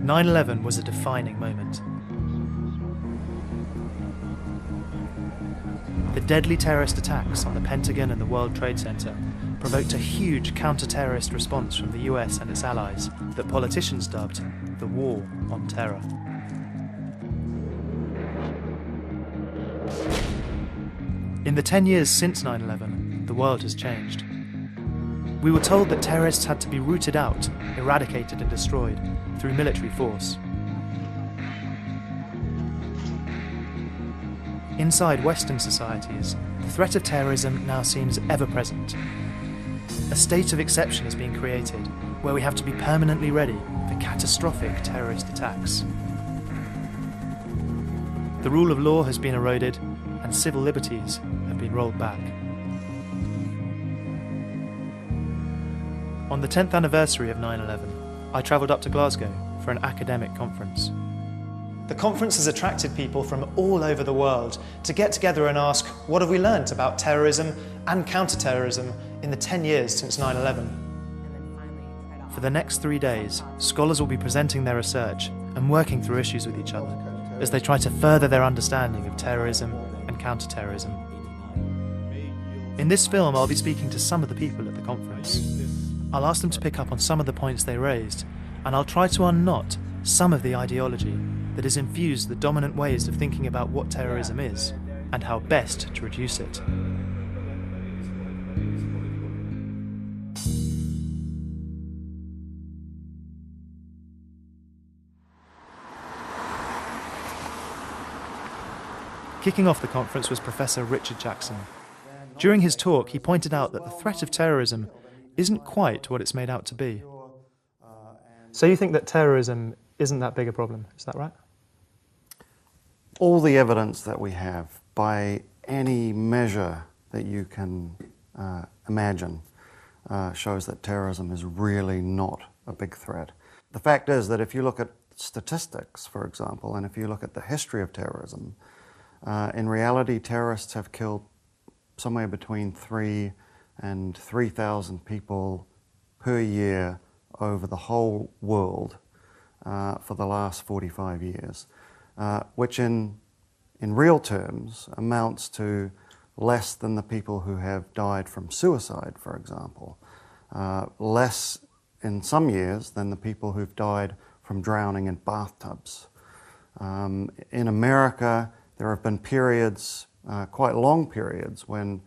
9/11 was a defining moment. The deadly terrorist attacks on the Pentagon and the World Trade Center provoked a huge counter-terrorist response from the US and its allies that politicians dubbed the War on Terror. In the 10 years since 9/11, the world has changed. We were told that terrorists had to be rooted out, eradicated and destroyed through military force. Inside Western societies, the threat of terrorism now seems ever-present. A state of exception is being created, where we have to be permanently ready for catastrophic terrorist attacks. The rule of law has been eroded, and civil liberties have been rolled back. On the 10th anniversary of 9/11, I travelled up to Glasgow for an academic conference. The conference has attracted people from all over the world to get together and ask, what have we learnt about terrorism and counter-terrorism in the 10 years since 9/11? For the next 3 days, scholars will be presenting their research and working through issues with each other as they try to further their understanding of terrorism and counter-terrorism. In this film, I'll be speaking to some of the people at the conference. I'll ask them to pick up on some of the points they raised, and I'll try to unknot some of the ideology that has infused the dominant ways of thinking about what terrorism is and how best to reduce it. Kicking off the conference was Professor Richard Jackson. During his talk, he pointed out that the threat of terrorism isn't quite what it's made out to be. So you think that terrorism isn't that big a problem, is that right? All the evidence that we have, by any measure that you can imagine, shows that terrorism is really not a big threat. The fact is that if you look at statistics, for example, and if you look at the history of terrorism, in reality, terrorists have killed somewhere between 3,000 and 3,000 people per year over the whole world for the last 45 years, which in real terms amounts to less than the people who have died from suicide, for example, less in some years than the people who've died from drowning in bathtubs. In America, there have been periods, quite long periods, when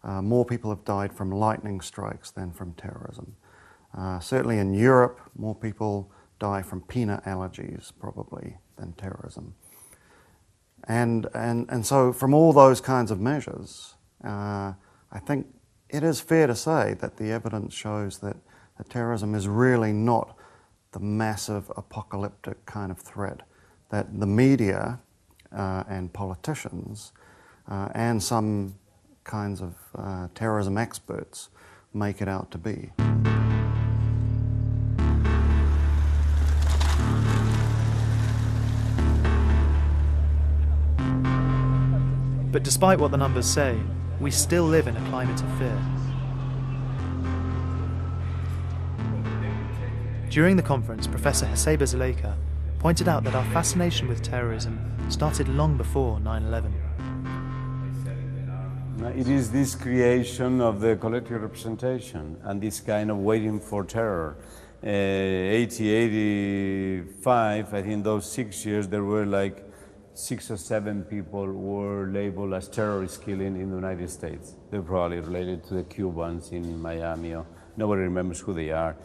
more people have died from lightning strikes than from terrorism. Certainly in Europe, more people die from peanut allergies, probably, than terrorism. And so from all those kinds of measures, I think it is fair to say that the evidence shows that terrorism is really not the massive apocalyptic kind of threat that the media and politicians and some kinds of terrorism experts make it out to be. But despite what the numbers say, we still live in a climate of fear. During the conference, Professor Haseba Zuleika pointed out that our fascination with terrorism started long before 9/11. It is this creation of the collective representation and this kind of waiting for terror. 85, I think those 6 years, there were like 6 or 7 people were labeled as terrorist killing in the United States. They're probably related to the Cubans in Miami, or nobody remembers who they are.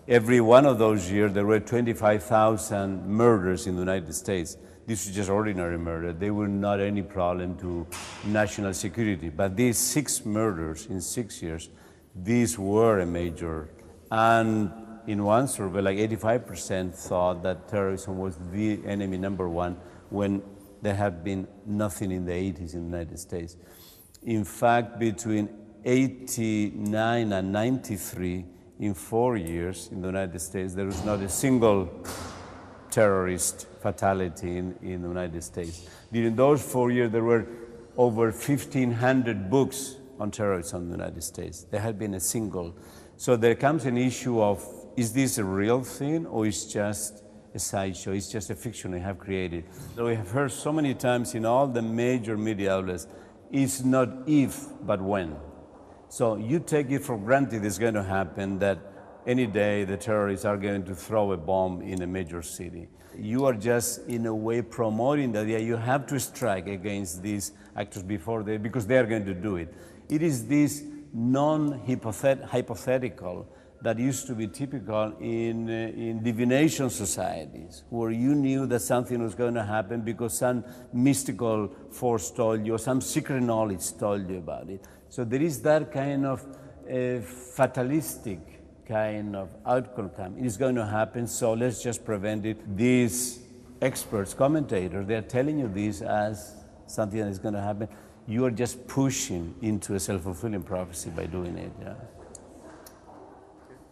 Every one of those years, there were 25,000 murders in the United States. This is just ordinary murder. They were not any problem to national security. But these 6 murders in 6 years, these were a major. And in one survey, like 85% thought that terrorism was the enemy number one, when there had been nothing in the 80s in the United States. In fact, between 89 and 93, in 4 years in the United States, there was not a single terrorist fatality in the United States. During those 4 years, there were over 1,500 books on terrorism in the United States. There had been a single So there comes an issue of, is this a real thing or is just a sideshow? It's just a fiction we have created. So we have heard so many times in all the major media outlets, it's not if, but when. So you take it for granted it's going to happen that any day the terrorists are going to throw a bomb in a major city. You are just in a way promoting the idea you have to strike against these actors because they are going to do it. It is this non-hypothetical that used to be typical in divination societies, where you knew that something was going to happen because some mystical force told you, or some secret knowledge told you about it. So there is that kind of fatalistic kind of outcome. It is going to happen, so let's just prevent it. These experts, commentators, they're telling you this as something that is going to happen. You are just pushing into a self-fulfilling prophecy by doing it. Yeah.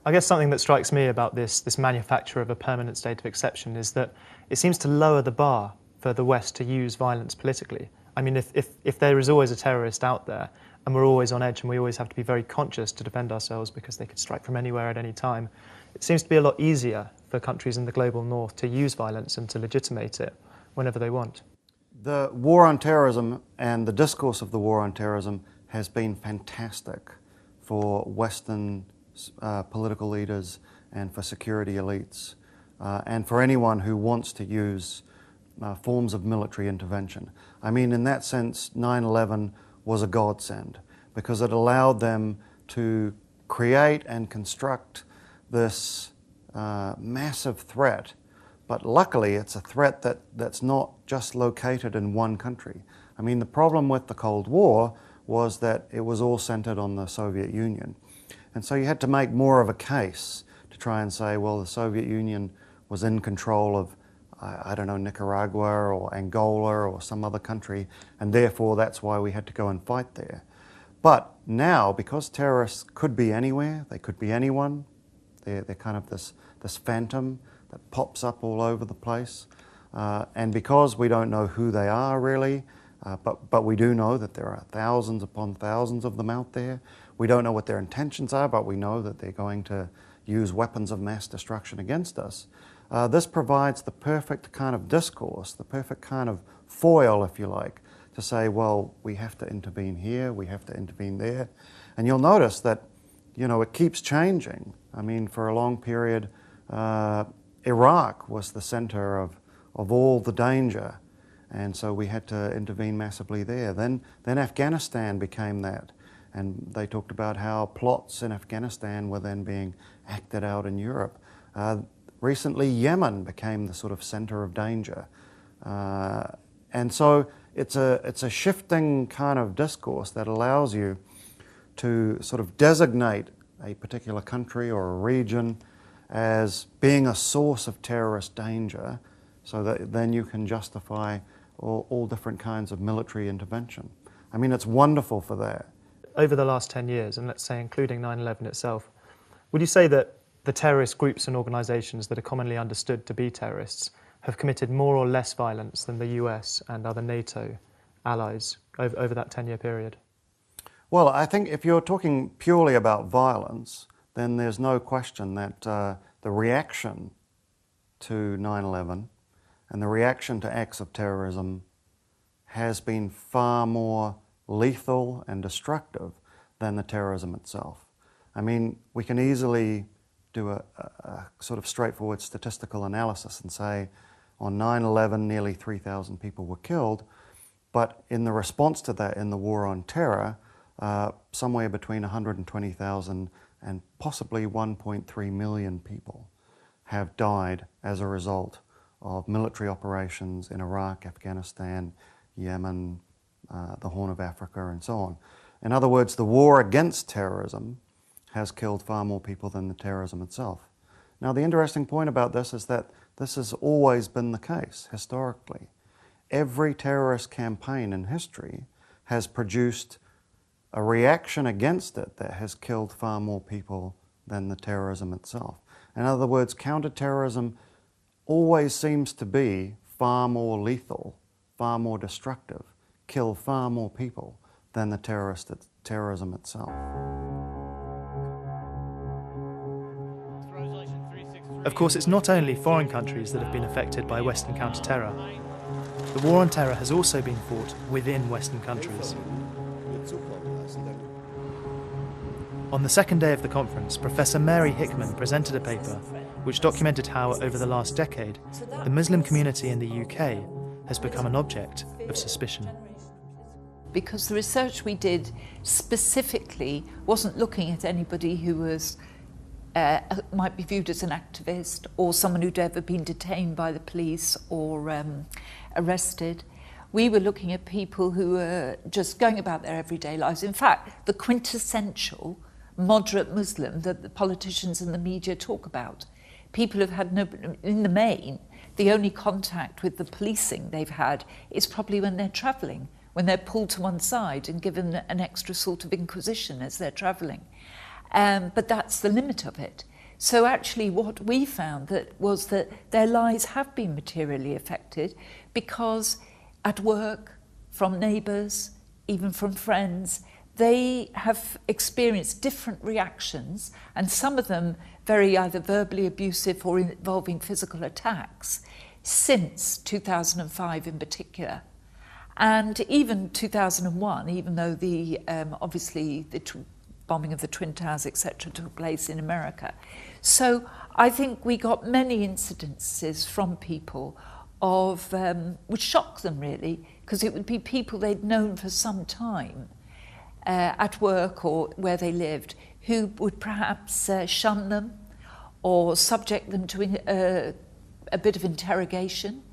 I guess something that strikes me about this manufacture of a permanent state of exception is that it seems to lower the bar for the West to use violence politically. I mean, if there is always a terrorist out there and we're always on edge and we always have to be very conscious to defend ourselves because they could strike from anywhere at any time, it seems to be a lot easier for countries in the global north to use violence and to legitimate it whenever they want. The war on terrorism and the discourse of the war on terrorism has been fantastic for Western political leaders and for security elites and for anyone who wants to use forms of military intervention. I mean, in that sense, 9/11 was a godsend because it allowed them to create and construct this massive threat. But luckily, it's a threat that's not just located in one country. I mean, the problem with the Cold War was that it was all centered on the Soviet Union. And so you had to make more of a case to try and say, well, the Soviet Union was in control of, I don't know, Nicaragua or Angola or some other country, and therefore that's why we had to go and fight there. But now, because terrorists could be anywhere, they could be anyone, they're kind of this phantom that pops up all over the place. And because we don't know who they are really, but we do know that there are thousands upon thousands of them out there. We don't know what their intentions are, but we know that they're going to use weapons of mass destruction against us. This provides the perfect kind of discourse, the perfect kind of foil, if you like, to say, well, we have to intervene here, we have to intervene there. And you'll notice that, you know, it keeps changing. I mean, for a long period, Iraq was the center of all the danger, and so we had to intervene massively there. Then Afghanistan became that, and they talked about how plots in Afghanistan were then being acted out in Europe. Recently, Yemen became the sort of center of danger. And so it's a shifting kind of discourse that allows you to sort of designate a particular country or a region as being a source of terrorist danger, so that then you can justify all different kinds of military intervention. I mean, it's wonderful for that. Over the last 10 years, and let's say including 9/11 itself, would you say that the terrorist groups and organisations that are commonly understood to be terrorists have committed more or less violence than the US and other NATO allies over that 10-year period? Well, I think if you're talking purely about violence, then there's no question that the reaction to 9/11 and the reaction to acts of terrorism has been far more lethal and destructive than the terrorism itself. I mean, we can easily do a sort of straightforward statistical analysis and say on 9/11 nearly 3,000 people were killed, but in the response to that in the war on terror, somewhere between 120,000 and possibly 1.3 million people have died as a result of military operations in Iraq, Afghanistan, Yemen, the Horn of Africa, and so on. In other words, the war against terrorism has killed far more people than the terrorism itself. Now, the interesting point about this is that this has always been the case, historically. Every terrorist campaign in history has produced a reaction against it that has killed far more people than the terrorism itself. In other words, counterterrorism always seems to be far more lethal, far more destructive, kill far more people than the terrorism itself. Of course, it's not only foreign countries that have been affected by Western counter-terror. The war on terror has also been fought within Western countries. On the second day of the conference, Professor Mary Hickman presented a paper which documented how, over the last decade, the Muslim community in the UK has become an object of suspicion. Because the research we did specifically wasn't looking at anybody who was might be viewed as an activist or someone who'd ever been detained by the police or arrested. We were looking at people who were just going about their everyday lives. In fact, the quintessential moderate Muslim that the politicians and the media talk about. People have had no, in the main, the only contact with the policing they've had is probably when they're travelling, when they're pulled to one side and given an extra sort of inquisition as they're travelling. But that's the limit of it. So actually what we found was that their lives have been materially affected because at work, from neighbours, even from friends, they have experienced different reactions, and some of them very either verbally abusive or involving physical attacks, since 2005 in particular. And even 2001, even though the obviously the bombing of the Twin Towers, etc., took place in America. So I think we got many incidences from people of, which shocked them really, because it would be people they'd known for some time at work or where they lived, who would perhaps shun them or subject them to a bit of interrogation.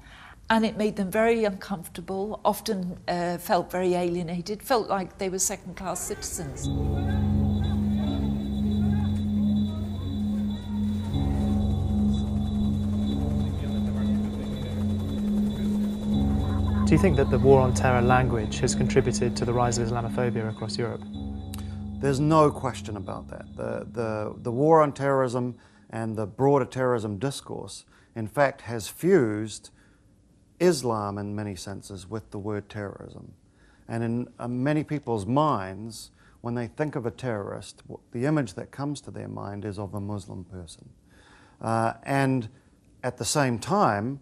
And it made them very uncomfortable, often felt very alienated, felt like they were second-class citizens. Do you think that the war on terror language has contributed to the rise of Islamophobia across Europe? There's no question about that. The war on terrorism and the broader terrorism discourse, in fact, has fused Islam in many senses with the word terrorism. And in many people's minds, when they think of a terrorist, the image that comes to their mind is of a Muslim person. And at the same time,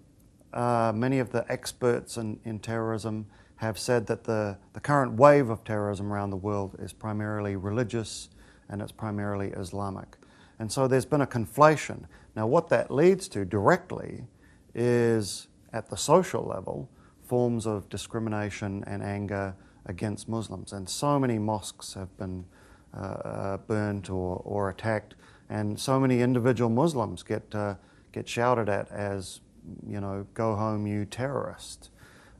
many of the experts in terrorism have said that the current wave of terrorism around the world is primarily religious and it's primarily Islamic. And so there's been a conflation. Now what that leads to directly is, at the social level, forms of discrimination and anger against Muslims. And so many mosques have been burnt or attacked, and so many individual Muslims get shouted at as, you know, go home you terrorist,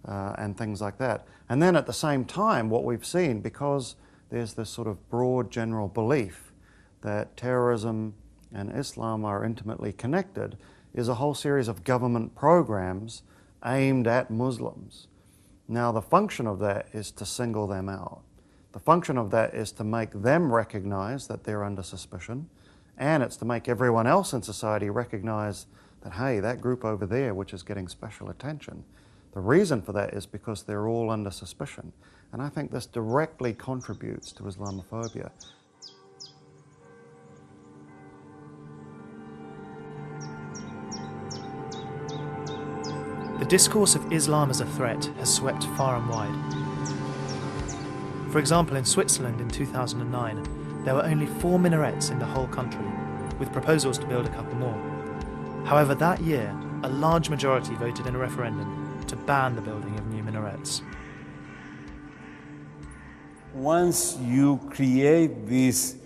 and things like that. And then at the same time, what we've seen, because there's this sort of broad general belief that terrorism and Islam are intimately connected, is a whole series of government programs aimed at Muslims. Now the function of that is to single them out. The function of that is to make them recognize that they're under suspicion, and it's to make everyone else in society recognize that, hey, that group over there which is getting special attention, the reason for that is because they're all under suspicion. And I think this directly contributes to Islamophobia. The discourse of Islam as a threat has swept far and wide. For example, in Switzerland in 2009, there were only 4 minarets in the whole country, with proposals to build a couple more. However, that year, a large majority voted in a referendum to ban the building of new minarets. Once you create this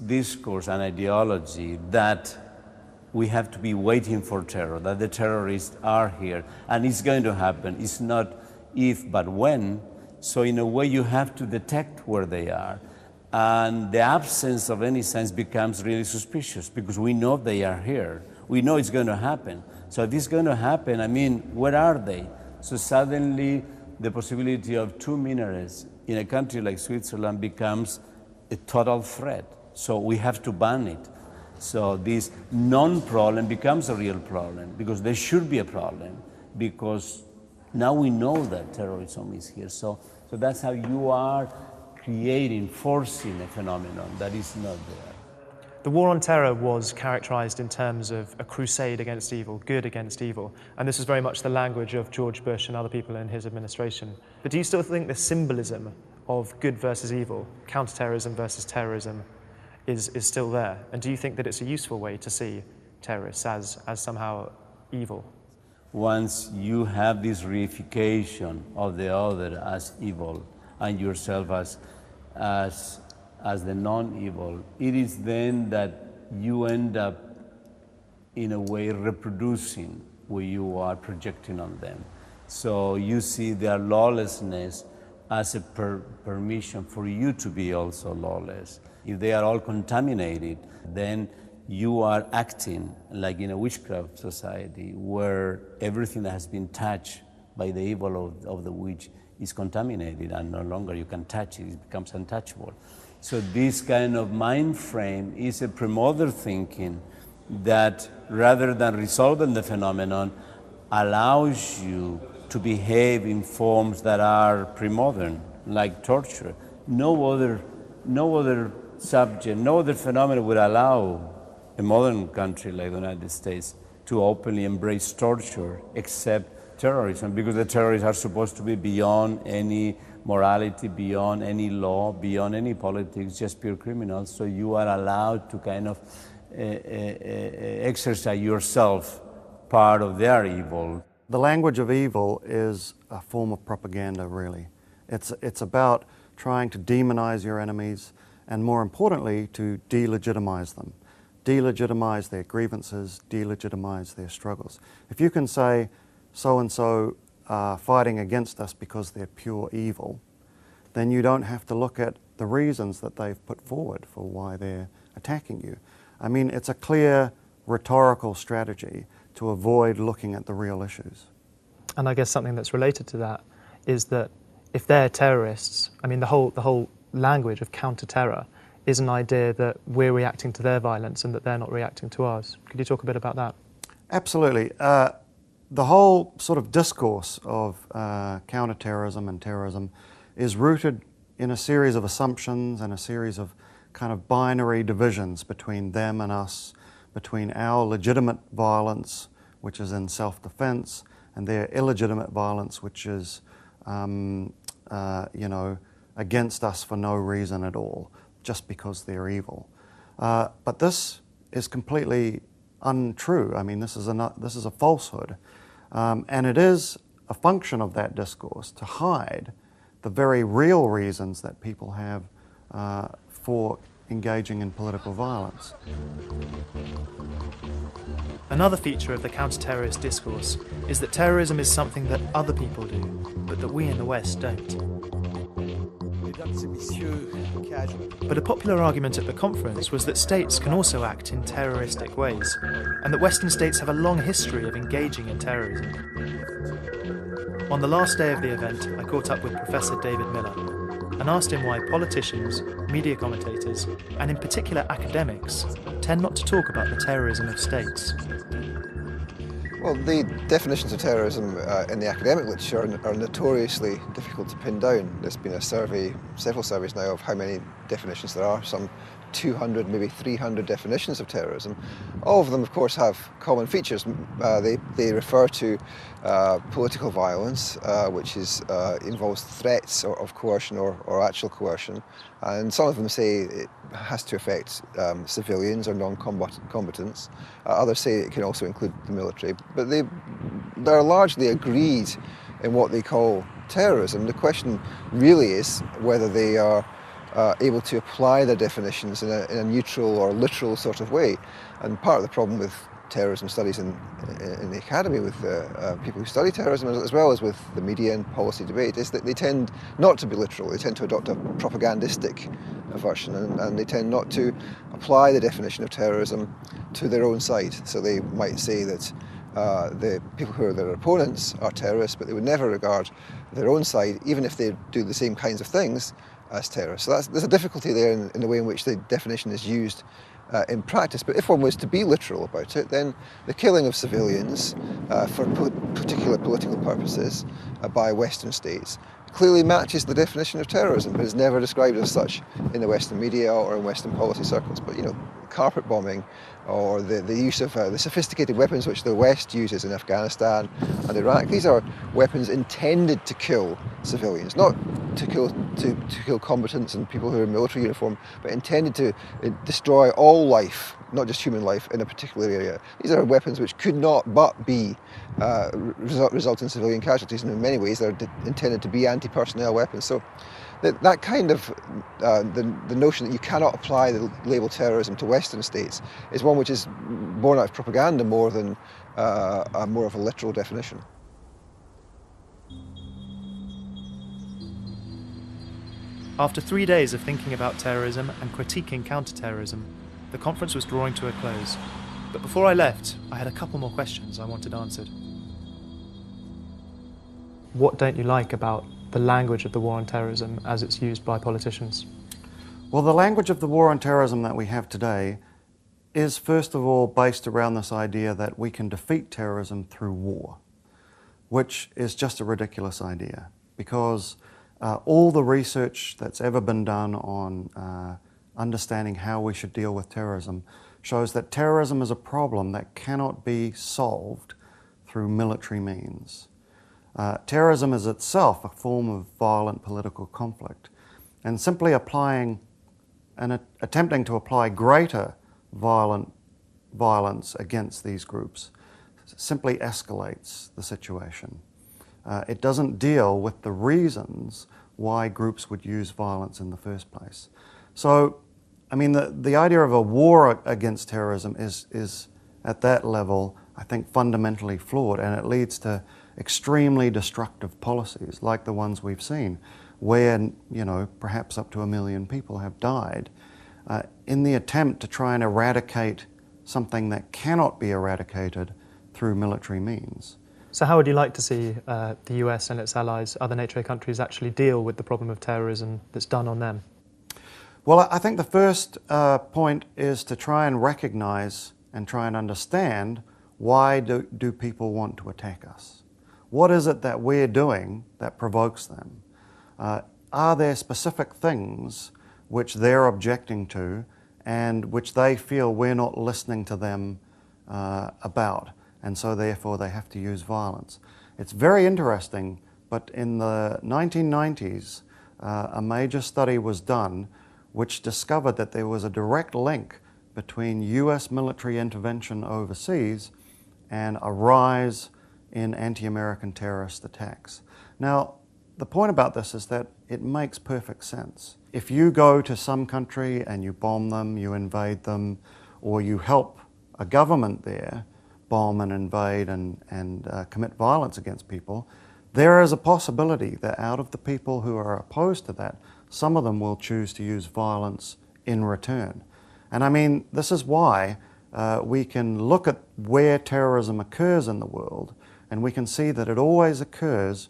discourse and ideology that we have to be waiting for terror, that the terrorists are here, and it's going to happen, it's not if but when, so in a way you have to detect where they are. And the absence of any sense becomes really suspicious because we know they are here. We know it's going to happen. So if it's going to happen, I mean, where are they? So suddenly the possibility of 2 minarets in a country like Switzerland becomes a total threat. So we have to ban it. So this non-problem becomes a real problem because there should be a problem because now we know that terrorism is here. So that's how you are creating, forcing a phenomenon that is not there. The war on terror was characterised in terms of a crusade against evil, good against evil, and this was very much the language of George Bush and other people in his administration. But do you still think the symbolism of good versus evil, counter-terrorism versus terrorism, is still there? And do you think that it's a useful way to see terrorists as somehow evil? Once you have this reification of the other as evil and yourself as the non-evil, it is then that you end up in a way reproducing what you are projecting on them. So you see their lawlessness as a permission for you to be also lawless. If they are all contaminated, then you are acting like in a witchcraft society where everything that has been touched by the evil of the witch is contaminated and no longer you can touch it, it becomes untouchable. So this kind of mind frame is a pre-modern thinking that rather than resolving the phenomenon allows you to behave in forms that are pre-modern, like torture. No other subject, no other phenomenon would allow a modern country like the United States to openly embrace torture except terrorism, because the terrorists are supposed to be beyond any morality, beyond any law, beyond any politics, just pure criminals. So you are allowed to kind of exercise yourself part of their evil. The language of evil is a form of propaganda, really. It's about trying to demonize your enemies and, more importantly, to delegitimize them. Delegitimize their grievances, delegitimize their struggles. If you can say so-and-so are fighting against us because they're pure evil, then you don't have to look at the reasons that they've put forward for why they're attacking you. I mean, it's a clear rhetorical strategy to avoid looking at the real issues. And I guess something that's related to that is that if they're terrorists, I mean, the whole language of counter-terror is an idea that we're reacting to their violence and that they're not reacting to ours. Could you talk a bit about that? Absolutely. The whole sort of discourse of counter-terrorism and terrorism is rooted in a series of assumptions and a series of kind of binary divisions between them and us, between our legitimate violence, which is in self-defense, and their illegitimate violence, which is, against us for no reason at all, just because they're evil. But this is completely untrue. I mean, this is a falsehood. And it is a function of that discourse to hide the very real reasons that people have for engaging in political violence. Another feature of the counter-terrorist discourse is that terrorism is something that other people do, but that we in the West don't. But a popular argument at the conference was that states can also act in terroristic ways, and that Western states have a long history of engaging in terrorism. On the last day of the event, I caught up with Professor David Miller and asked him why politicians, media commentators, and in particular academics, tend not to talk about the terrorism of states. Well, the definitions of terrorism in the academic literature are notoriously difficult to pin down. There's been a survey, several surveys now, of how many definitions there are, some 200, maybe 300 definitions of terrorism. All of them, of course, have common features. They refer to political violence, which involves threats of coercion or actual coercion. And some of them say it has to affect civilians or non-combatants. Others say it can also include the military. But they're largely agreed in what they call terrorism. The question really is whether they are able to apply their definitions in a neutral or literal sort of way. And part of the problem with terrorism studies in the academy, with people who study terrorism, as well as with the media and policy debate, is that they tend not to be literal. They tend to adopt a propagandistic version, and they tend not to apply the definition of terrorism to their own side. So they might say that the people who are their opponents are terrorists, but they would never regard their own side, even if they do the same kinds of things, as terrorists. So there's a difficulty there in the way in which the definition is used in practice. But if one was to be literal about it, then the killing of civilians for particular political purposes by Western states clearly matches the definition of terrorism, but is never described as such in the Western media or in Western policy circles. But carpet bombing or the use of the sophisticated weapons which the West uses in Afghanistan and Iraq, these are weapons intended to kill civilians, not to kill combatants and people who are in military uniform, but intended to destroy all life, not just human life, in a particular area. These are weapons which could not but be result in civilian casualties, and in many ways they're intended to be anti-personnel weapons. So that kind of the notion that you cannot apply the label terrorism to Western states is one which is born out of propaganda more than more of a literal definition. After 3 days of thinking about terrorism and critiquing counter-terrorism, the conference was drawing to a close. But before I left, I had a couple more questions I wanted answered. What don't you like about the language of the war on terrorism as it's used by politicians? Well, the language of the war on terrorism that we have today is first of all based around this idea that we can defeat terrorism through war, which is just a ridiculous idea, because all the research that's ever been done on understanding how we should deal with terrorism shows that terrorism is a problem that cannot be solved through military means. Terrorism is itself a form of violent political conflict, and simply applying and attempting to apply greater violence against these groups simply escalates the situation. It doesn't deal with the reasons why groups would use violence in the first place. So, I mean, the idea of a war against terrorism is at that level, I think, fundamentally flawed, and it leads to extremely destructive policies like the ones we've seen, where, perhaps up to 1 million people have died in the attempt to try and eradicate something that cannot be eradicated through military means. So how would you like to see the US and its allies, other NATO countries, actually deal with the problem of terrorism that's done on them? Well, I think the first point is to try and recognize and try and understand, why do people want to attack us? What is it that we're doing that provokes them? Are there specific things which they're objecting to and which they feel we're not listening to them about, and so therefore they have to use violence? It's very interesting, but in the 1990s, a major study was done which discovered that there was a direct link between US military intervention overseas and a rise in anti-American terrorist attacks. Now, the point about this is that it makes perfect sense. If you go to some country and you bomb them, you invade them, or you help a government there bomb and invade and commit violence against people, there is a possibility that out of the people who are opposed to that, some of them will choose to use violence in return. And I mean, this is why we can look at where terrorism occurs in the world, and we can see that it always occurs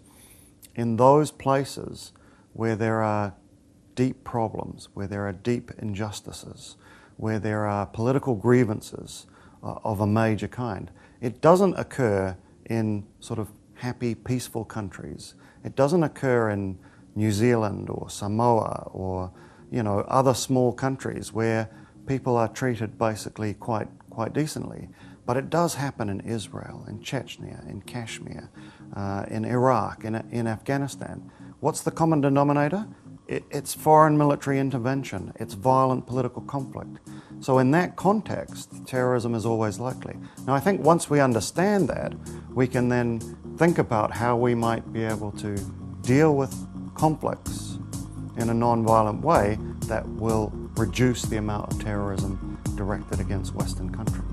in those places where there are deep problems, where there are deep injustices, where there are political grievances of a major kind. It doesn't occur in sort of happy, peaceful countries. It doesn't occur in New Zealand or Samoa or, other small countries where people are treated basically quite decently. But it does happen in Israel, in Chechnya, in Kashmir, in Iraq, in Afghanistan. What's the common denominator? It's foreign military intervention. It's violent political conflict. So in that context, terrorism is always likely. Now, I think once we understand that, we can then think about how we might be able to deal with conflicts in a non-violent way that will reduce the amount of terrorism directed against Western countries.